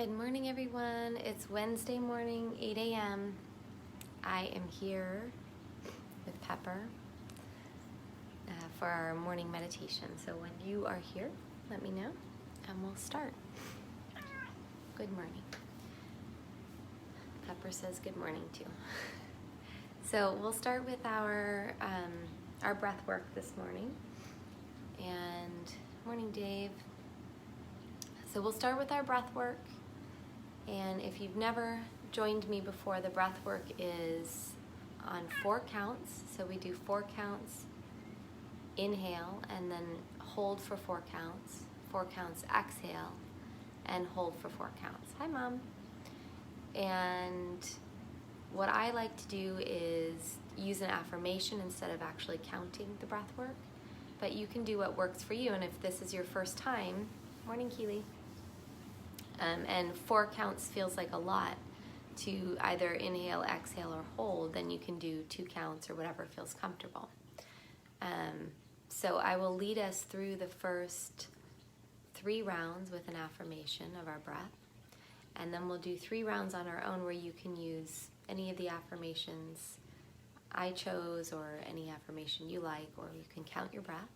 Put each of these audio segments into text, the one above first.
Good morning, everyone. It's Wednesday morning, 8 a.m. I am here with Pepper for our morning meditation. So when you are here, let me know and we'll start. Good morning. Pepper says good morning too. So we'll start with our breath work this morning. And morning, Dave. So we'll start with our breath work. And if you've never joined me before, the breath work is on 4 counts. So we do 4 counts, inhale, and then hold for 4 counts. 4 counts, exhale, and hold for 4 counts. Hi, Mom. And what I like to do is use an affirmation instead of actually counting the breath work. But you can do what works for you. And if this is your first time, morning, Keely. And 4 counts feels like a lot to either inhale, exhale, or hold, then you can do 2 counts or whatever feels comfortable. So I will lead us through the first 3 rounds with an affirmation of our breath. And then we'll do 3 rounds on our own where you can use any of the affirmations I chose or any affirmation you like, or you can count your breath.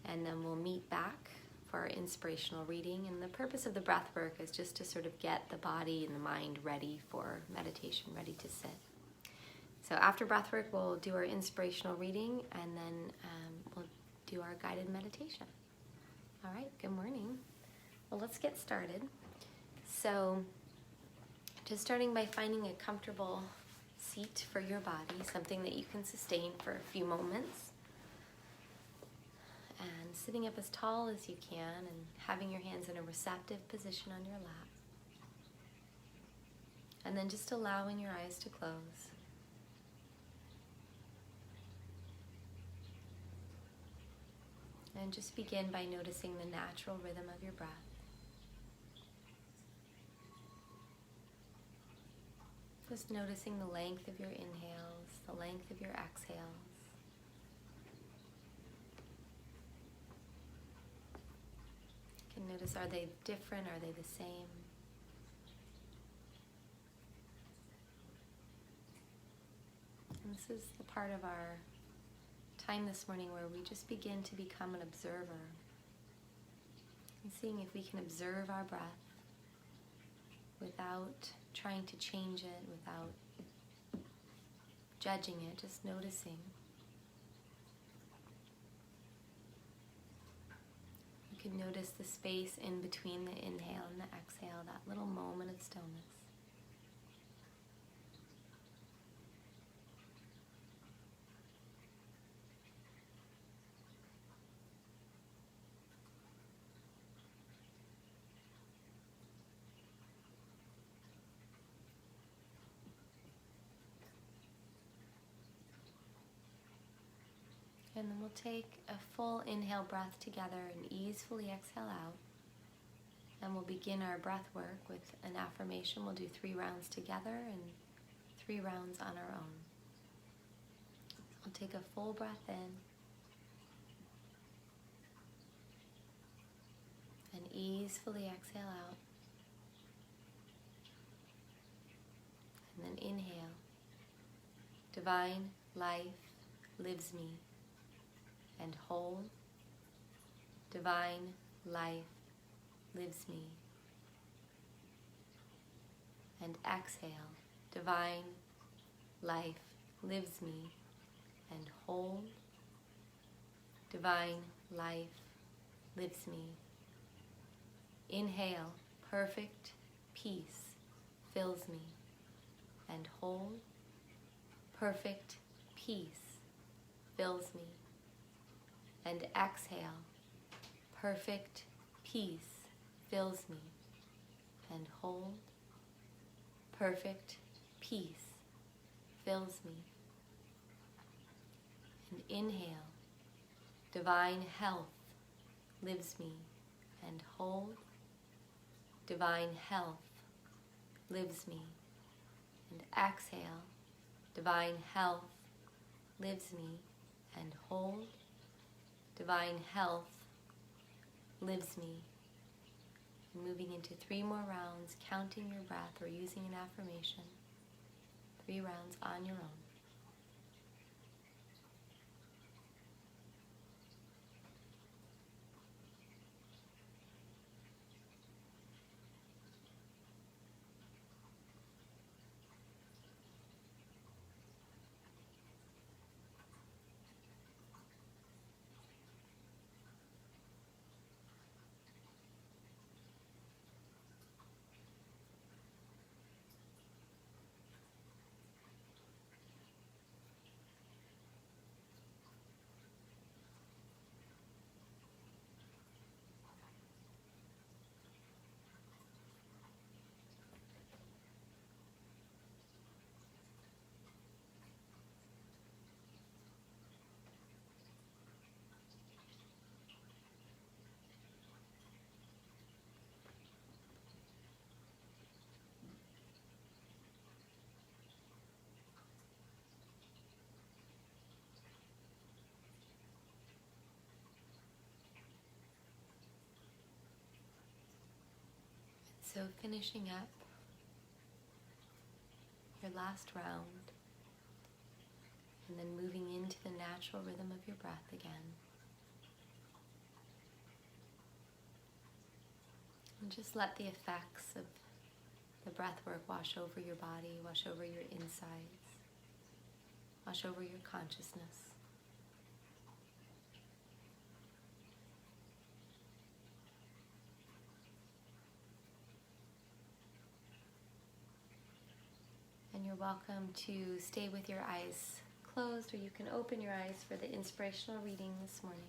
And then we'll meet back for our inspirational reading. And the purpose of the breath work is just to sort of get the body and the mind ready for meditation, ready to sit. So after breath work, we'll do our inspirational reading, and then we'll do our guided meditation. All right, good morning. Well, let's get started. So just starting by finding a comfortable seat for your body, something that you can sustain for a few moments. And sitting up as tall as you can and having your hands in a receptive position on your lap. And then just allowing your eyes to close. And just begin by noticing the natural rhythm of your breath. Just noticing the length of your inhales, the length of your exhales. You can notice, are they different? Are they the same? And this is the part of our time this morning where we just begin to become an observer and seeing if we can observe our breath without trying to change it, without judging it, just noticing. You can notice the space in between the inhale and the exhale, that little moment of stillness. And then we'll take a full inhale breath together and easefully exhale out. And we'll begin our breath work with an affirmation. We'll do 3 rounds together and 3 rounds on our own. We'll take a full breath in. And easefully exhale out. And then inhale. Divine life lives me. And hold. Divine life lives me. And exhale. Divine life lives me. And hold. Divine life lives me. Inhale. Perfect peace fills me. And hold. Perfect peace fills me. And exhale, perfect peace fills me. And hold, perfect peace fills me. And inhale, divine health lives me. And hold, divine health lives me. And exhale, divine health lives me. And hold, divine health lives me. Moving into 3 more rounds, counting your breath or using an affirmation. 3 rounds on your own. So finishing up your last round, and then moving into the natural rhythm of your breath again. And just let the effects of the breath work wash over your body, wash over your insides, wash over your consciousness. And you're welcome to stay with your eyes closed, or you can open your eyes for the inspirational reading this morning.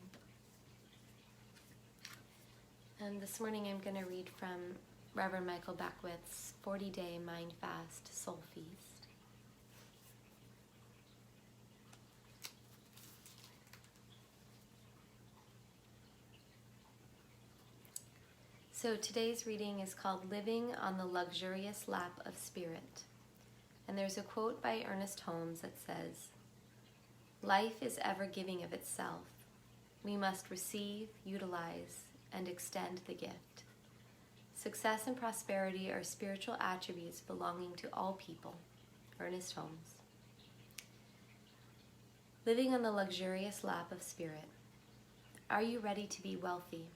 And this morning I'm going to read from Reverend Michael Beckwith's 40-Day Mind Fast Soul Feast. So today's reading is called Living on the Luxurious Lap of Spirit. And there's a quote by Ernest Holmes that says, "Life is ever giving of itself. We must receive, utilize, and extend the gift. Success and prosperity are spiritual attributes belonging to all people." Ernest Holmes. Living on the luxurious lap of spirit. Are you ready to be wealthy?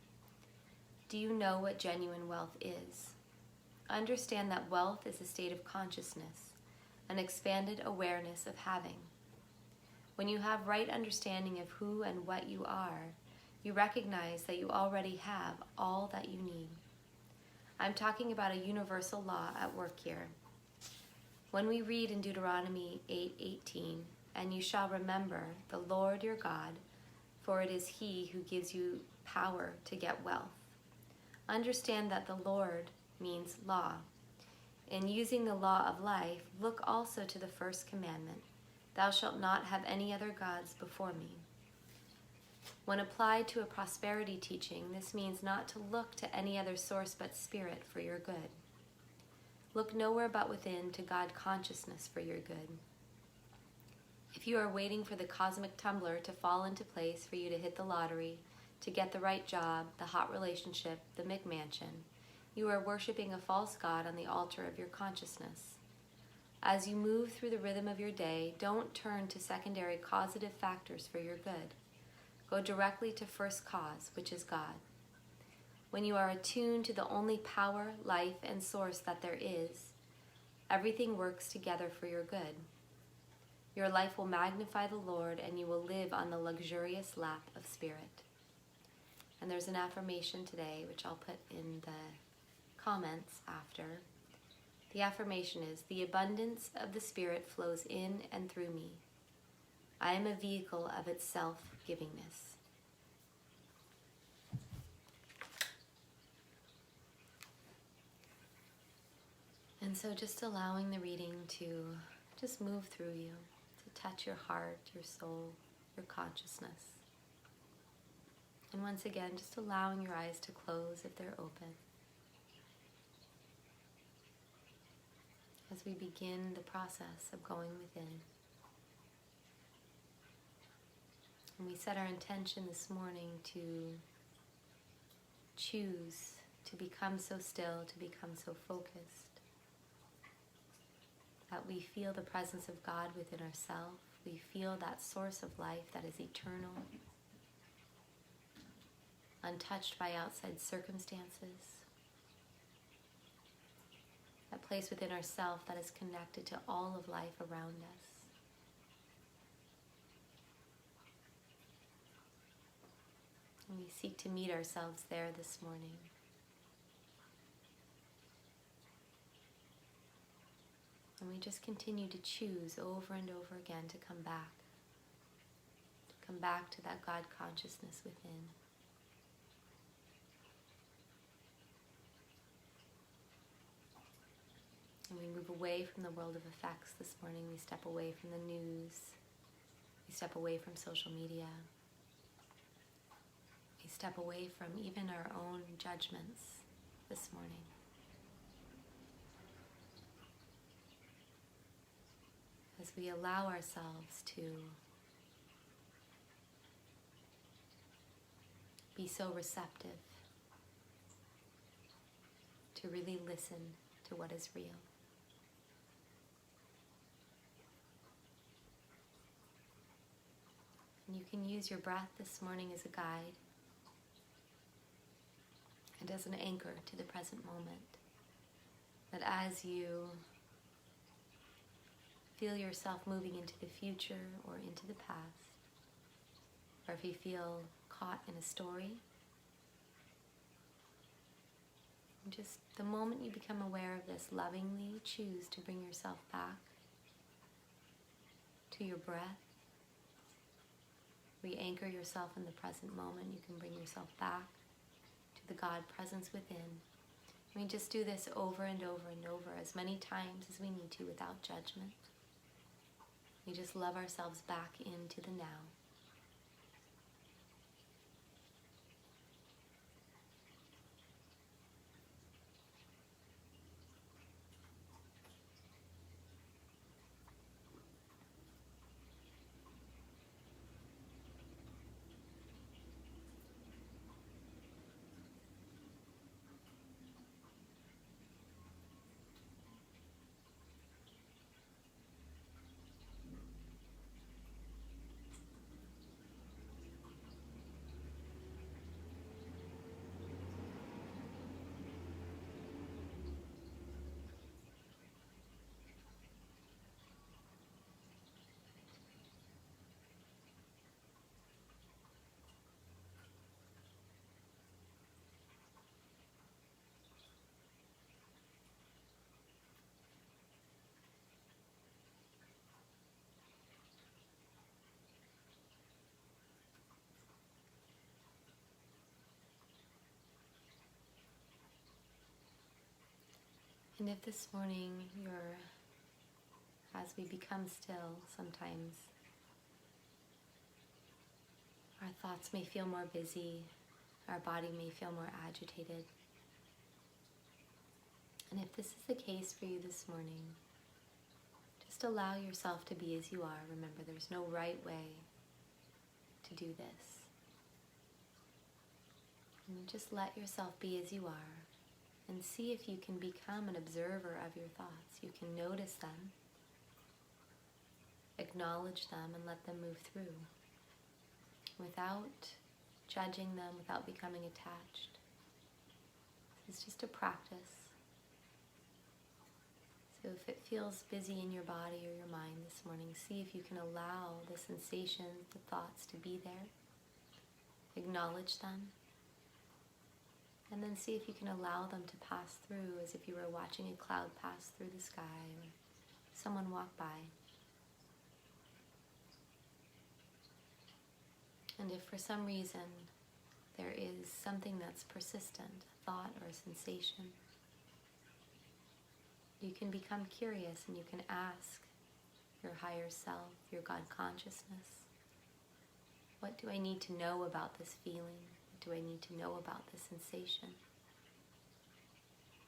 Do you know what genuine wealth is? Understand that wealth is a state of consciousness, an expanded awareness of having. When you have right understanding of who and what you are, you recognize that you already have all that you need. I'm talking about a universal law at work here. When we read in Deuteronomy 8:18, "And you shall remember the Lord your God, for it is He who gives you power to get wealth," understand that the Lord means law. In using the law of life, look also to the first commandment, "Thou shalt not have any other gods before me." When applied to a prosperity teaching, this means not to look to any other source but Spirit for your good. Look nowhere but within to God consciousness for your good. If you are waiting for the cosmic tumbler to fall into place for you to hit the lottery, to get the right job, the hot relationship, the McMansion, you are worshiping a false god on the altar of your consciousness. As you move through the rhythm of your day, don't turn to secondary causative factors for your good. Go directly to first cause, which is God. When you are attuned to the only power, life, and source that there is, everything works together for your good. Your life will magnify the Lord, and you will live on the luxurious lap of spirit. And there's an affirmation today, which I'll put in the comments after. The affirmation is, "The abundance of the Spirit flows in and through me. I am a vehicle of its self-givingness." And so just allowing the reading to just move through you, to touch your heart, your soul, your consciousness. And once again, just allowing your eyes to close if they're open, as we begin the process of going within. And we set our intention this morning to choose to become so still, to become so focused, that we feel the presence of God within ourselves. We feel that source of life that is eternal, untouched by outside circumstances. That place within ourselves that is connected to all of life around us. And we seek to meet ourselves there this morning. And we just continue to choose over and over again to come back to that God consciousness within. And we move away from the world of effects this morning. We step away from the news. We step away from social media. We step away from even our own judgments this morning. As we allow ourselves to be so receptive, to really listen to what is real. And you can use your breath this morning as a guide and as an anchor to the present moment. That as you feel yourself moving into the future or into the past, or if you feel caught in a story, just the moment you become aware of this, lovingly choose to bring yourself back to your breath. Re-anchor yourself in the present moment. You can bring yourself back to the God presence within. We just do this over and over and over, as many times as we need to without judgment. We just love ourselves back into the now. And if this morning as we become still, sometimes our thoughts may feel more busy, our body may feel more agitated. And if this is the case for you this morning, just allow yourself to be as you are. Remember, there's no right way to do this. And just let yourself be as you are. And see if you can become an observer of your thoughts. You can notice them, acknowledge them, and let them move through without judging them, without becoming attached. It's just a practice. So if it feels busy in your body or your mind this morning, see if you can allow the sensations, the thoughts to be there. Acknowledge them. And then see if you can allow them to pass through as if you were watching a cloud pass through the sky or someone walk by. And if for some reason there is something that's persistent, a thought or a sensation, you can become curious and you can ask your higher self, your God consciousness, what do I need to know about this feeling? Do I need to know about the sensation?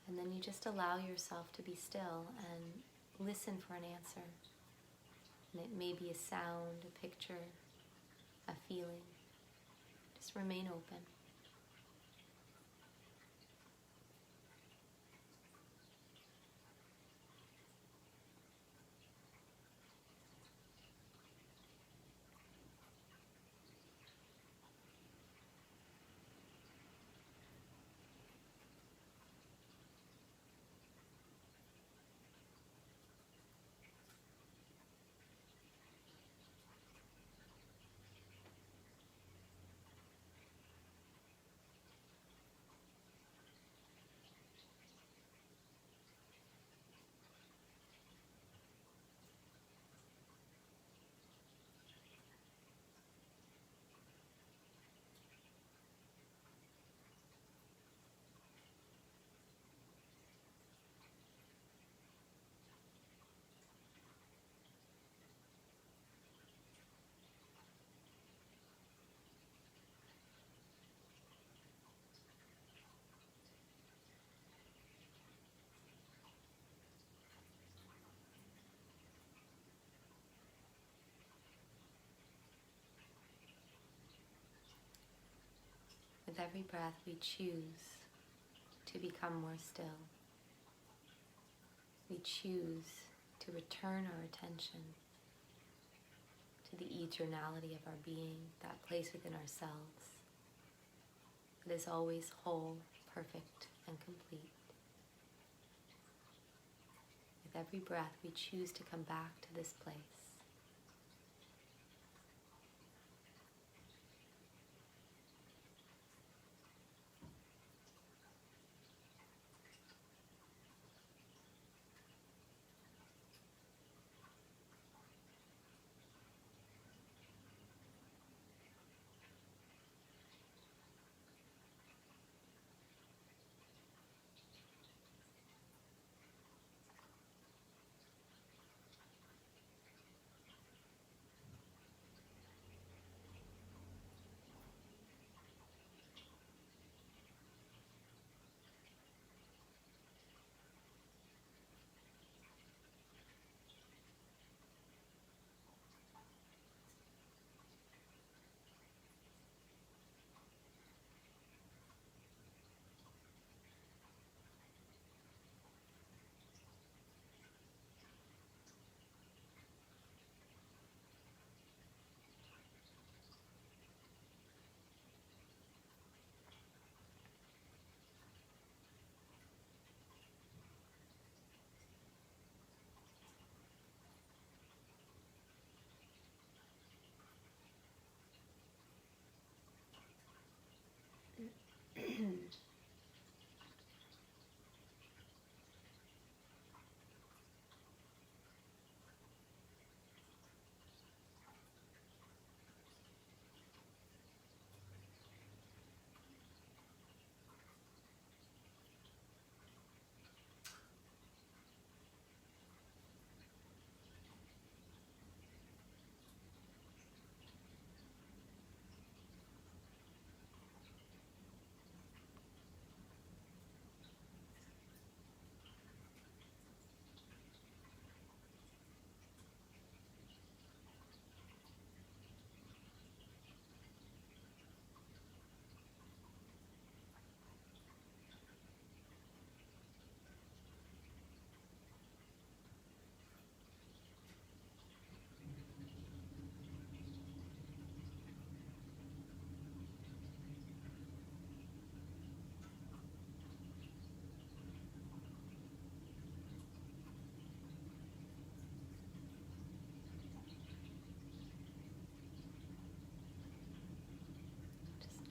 And then you just allow yourself to be still and listen for an answer. And it may be a sound, a picture, a feeling. Just remain open. With every breath, we choose to become more still. We choose to return our attention to the eternality of our being, that place within ourselves that is always whole, perfect, and complete. With every breath, we choose to come back to this place.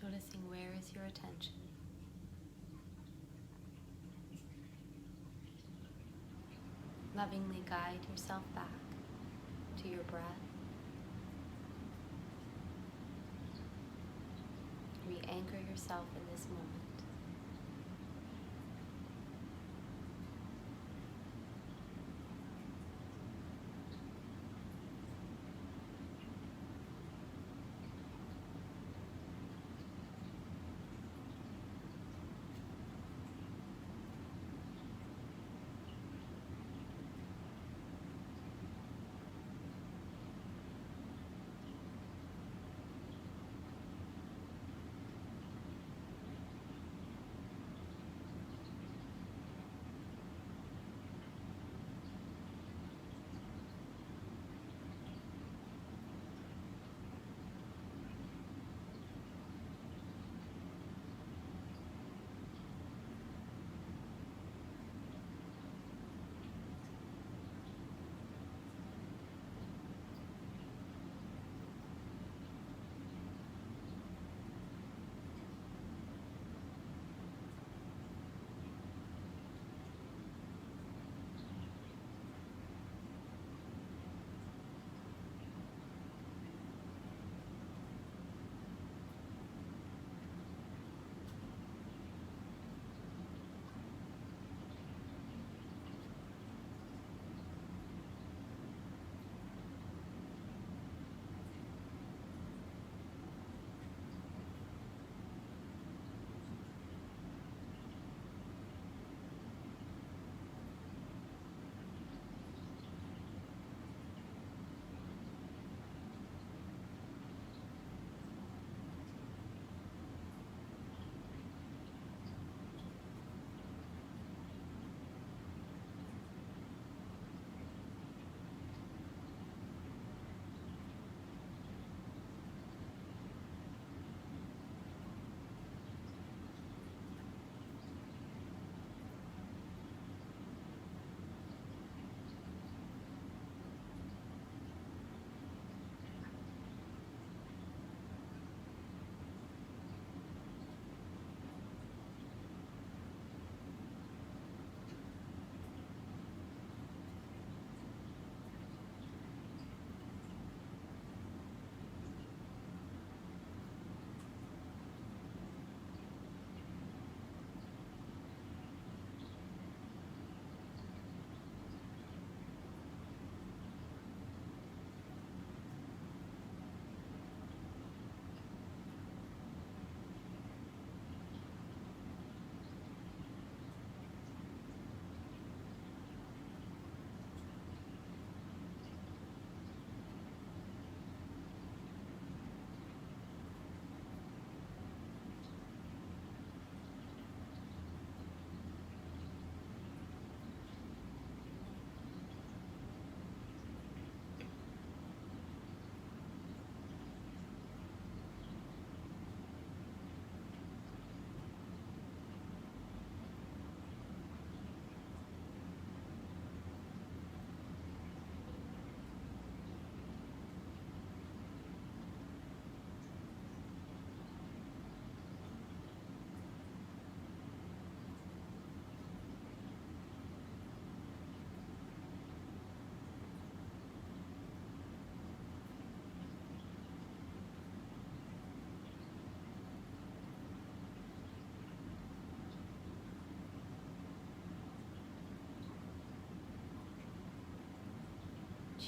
Noticing where is your attention. Lovingly guide yourself back to your breath. Re-anchor yourself in this moment.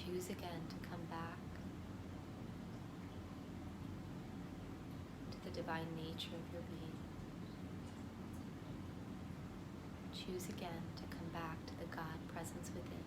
Choose again to come back to the divine nature of your being. Choose again to come back to the God presence within.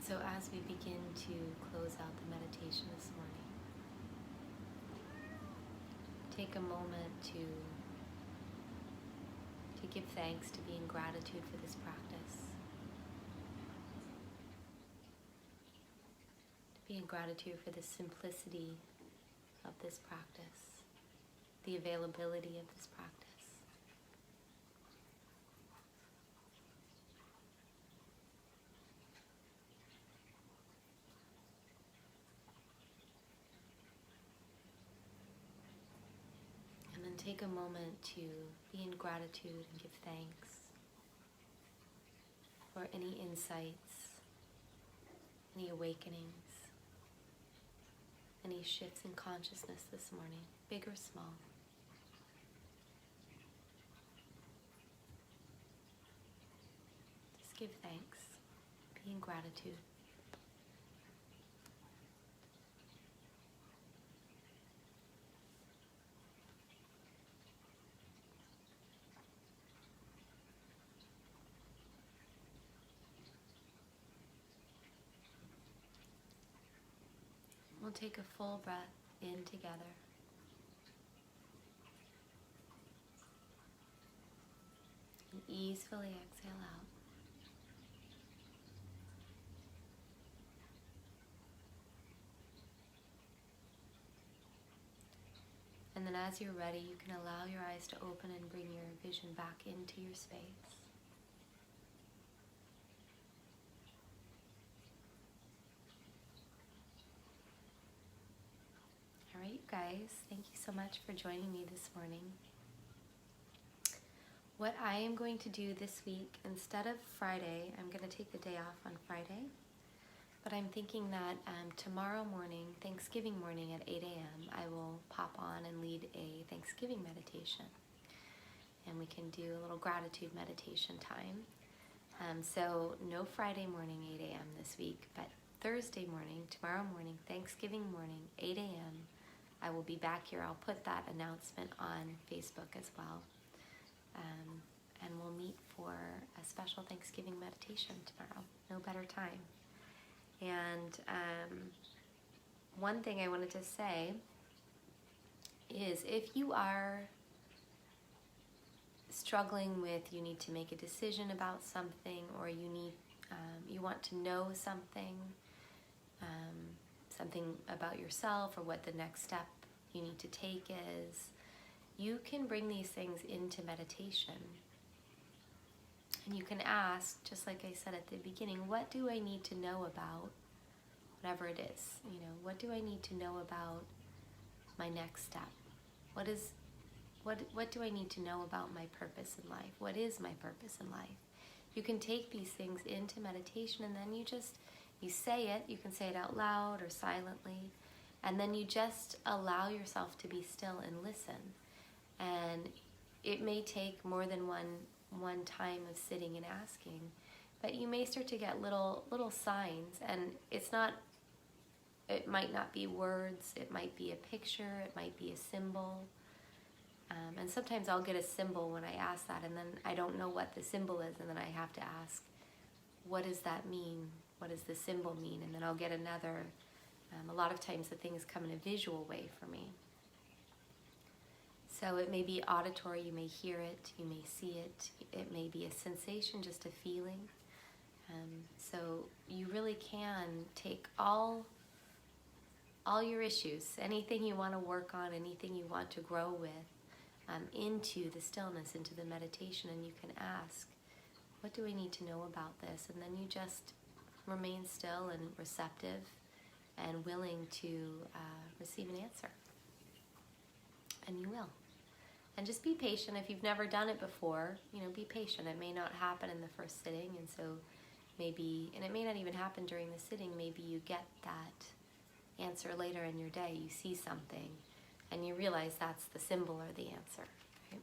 So as we begin to close out the meditation this morning, take a moment to give thanks, to be in gratitude for this practice, to be in gratitude for the simplicity of this practice, the availability of this practice. Take a moment to be in gratitude and give thanks for any insights, any awakenings, any shifts in consciousness this morning, big or small. Just give thanks, be in gratitude. We'll take a full breath in together. And easily exhale out. And then as you're ready, you can allow your eyes to open and bring your vision back into your space. All right, you guys, thank you so much for joining me this morning. What I am going to do this week, instead of Friday, I'm going to take the day off on Friday, but I'm thinking that tomorrow morning, Thanksgiving morning at 8 a.m., I will pop on and lead a Thanksgiving meditation. And we can do a little gratitude meditation time. So no Friday morning 8 a.m. this week, but Thursday morning, tomorrow morning, Thanksgiving morning, 8 a.m., I will be back here. I'll put that announcement on Facebook as well. And we'll meet for a special Thanksgiving meditation tomorrow. No better time. And one thing I wanted to say is if you are struggling with, you need to make a decision about something, or you need, you want to know something, something about yourself, or what the next step you need to take is, you can bring these things into meditation. And you can ask, just like I said at the beginning, what do I need to know about whatever it is? You know, what do I need to know about my next step? What do I need to know about my purpose in life? What is my purpose in life? You can take these things into meditation, and then you say it. You can say it out loud or silently, and then you just allow yourself to be still and listen. And it may take more than one time of sitting and asking, but you may start to get little signs, and it might not be words, it might be a picture, it might be a symbol. And sometimes I'll get a symbol when I ask that, and then I don't know what the symbol is, and then I have to ask, what does that mean? What does the symbol mean? And then I'll get another. A lot of times the things come in a visual way for me. So it may be auditory, you may hear it, you may see it, it may be a sensation, just a feeling. So you really can take all your issues, anything you want to work on, anything you want to grow with, into the stillness, into the meditation, and you can ask, what do I need to know about this? And then you just remain still and receptive and willing to receive an answer. And you will. And just be patient. If you've never done it before, be patient. It may not happen in the first sitting, and so and it may not even happen during the sitting, maybe you get that answer later in your day. You see something, and you realize that's the symbol or the answer. Right?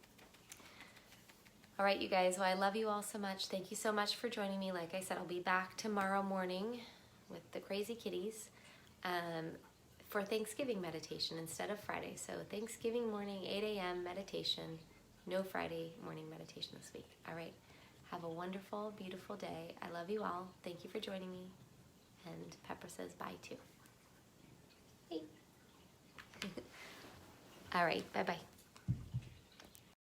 All right, you guys. Well, I love you all so much. Thank you so much for joining me. Like I said, I'll be back tomorrow morning with the crazy kitties for Thanksgiving meditation instead of Friday. So Thanksgiving morning, 8 a.m. meditation. No Friday morning meditation this week. All right. Have a wonderful, beautiful day. I love you all. Thank you for joining me. And Pepper says bye too. Hey. All right. Bye-bye.